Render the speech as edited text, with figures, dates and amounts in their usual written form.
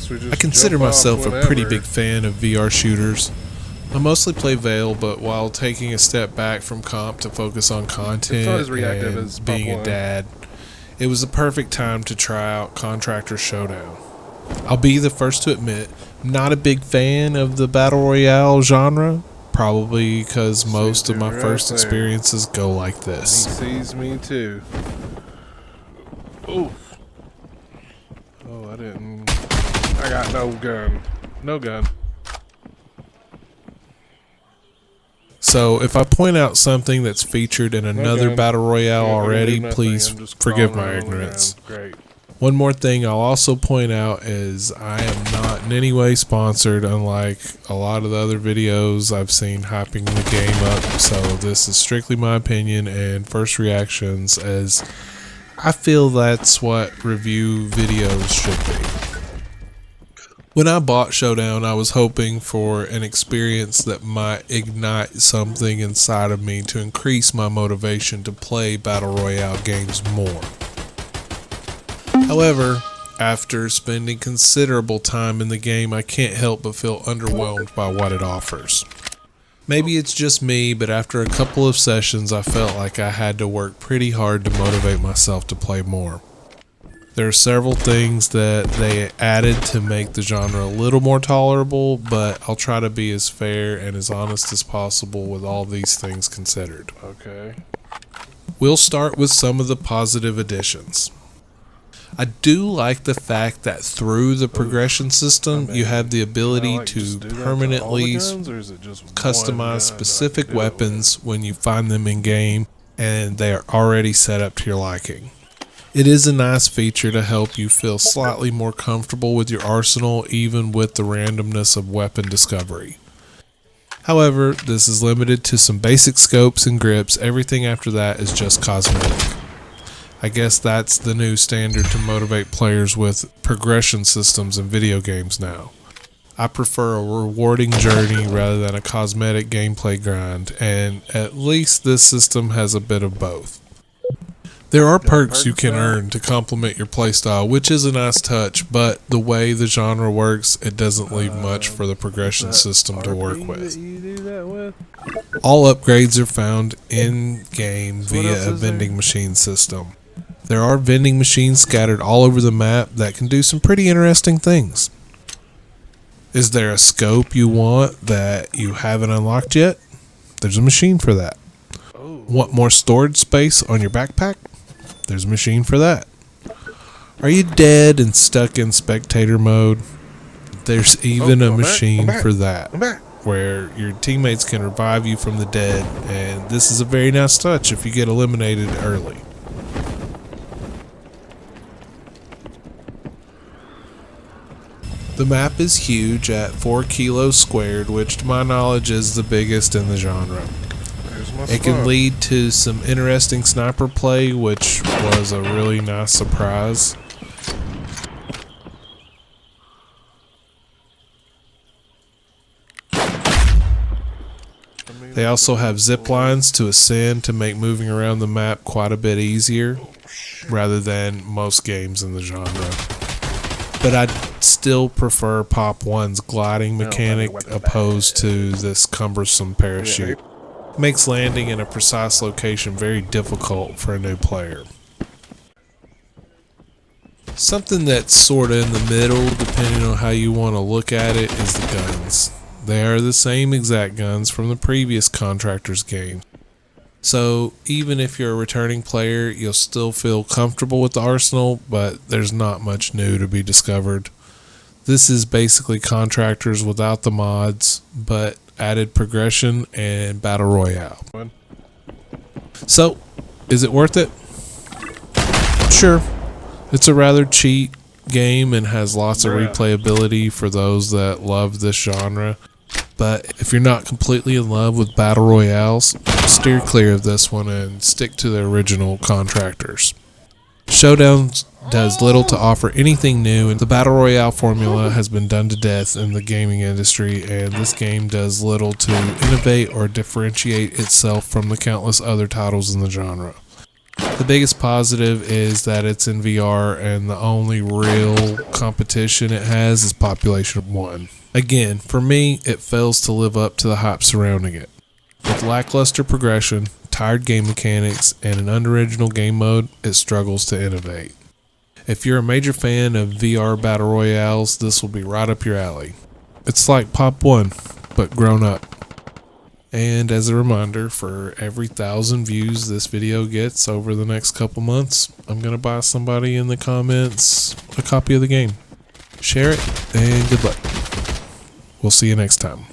guess we just I consider jump myself off a pretty whenever. big fan of VR shooters. I mostly play Veil, but while taking a step back from comp to focus on content as reactive as and being Pop a dad, it was the perfect time to try out Contractor Showdown. I'll be the first to admit, I'm not a big fan of the Battle Royale genre, probably because most of my first experiences go like this. He sees me too. Oh, I got no gun. No gun. So if I point out something that's featured in another Battle Royale already, please forgive my ignorance. Great. One more thing I'll also point out is I am not in any way sponsored, unlike a lot of the other videos I've seen hyping the game up. So this is strictly my opinion and first reactions, as I feel that's what review videos should be. When I bought Showdown, I was hoping for an experience that might ignite something inside of me to increase my motivation to play Battle Royale games more. However, after spending considerable time in the game, I can't help but feel underwhelmed by what it offers. Maybe it's just me, but after a couple of sessions, I felt like I had to work pretty hard to motivate myself to play more. There are several things that they added to make the genre a little more tolerable, but I'll try to be as fair and as honest as possible with all these things considered. Okay. We'll start with some of the positive additions. I do like the fact that through the progression system, you have the ability to permanently customize specific weapons when you find them in game and they are already set up to your liking. It is a nice feature to help you feel slightly more comfortable with your arsenal, even with the randomness of weapon discovery. However, this is limited to some basic scopes and grips. Everything after that is just cosmetic. I guess that's the new standard to motivate players with progression systems in video games now. I prefer a rewarding journey rather than a cosmetic gameplay grind, and at least this system has a bit of both. There are perks you can earn to complement your playstyle, which is a nice touch, but the way the genre works, it doesn't leave much for the progression system to work with. All upgrades are found in-game via a vending machine system. There are vending machines scattered all over the map that can do some pretty interesting things. Is there a scope you want that you haven't unlocked yet? There's a machine for that. Want more storage space on your backpack? There's a machine for that. Are you dead and stuck in spectator mode? There's even a machine for that, where your teammates can revive you from the dead, and this is a very nice touch if you get eliminated early. The map is huge at 4 kilos squared, which to my knowledge is the biggest in the genre. It can lead to some interesting sniper play, which was a really nice surprise. They also have zip lines to ascend to make moving around the map quite a bit easier, rather than most games in the genre. But I'd still prefer Pop 1's gliding mechanic opposed to this cumbersome parachute. Makes landing in a precise location very difficult for a new player. Something that's sorta in the middle, depending on how you want to look at it, is the guns. They are the same exact guns from the previous Contractors game. So even if you're a returning player, you'll still feel comfortable with the arsenal, but there's not much new to be discovered. This is basically Contractors without the mods, but added progression and Battle Royale. So, is it worth it? Sure. It's a rather cheap game and has lots of replayability for those that love this genre. But if you're not completely in love with Battle Royales, steer clear of this one and stick to the original Contractors. Showdown does little to offer anything new, and the Battle Royale formula has been done to death in the gaming industry, and this game does little to innovate or differentiate itself from the countless other titles in the genre. The biggest positive is that it's in VR and the only real competition it has is population 1. Again, for me, it fails to live up to the hype surrounding it. With lackluster progression, tired game mechanics, and an unoriginal game mode, it struggles to innovate. If you're a major fan of VR Battle Royales, this will be right up your alley. It's like Pop 1, but grown up. And as a reminder, for every 1,000 views this video gets over the next couple months, I'm going to buy somebody in the comments a copy of the game. Share it, and good luck. We'll see you next time.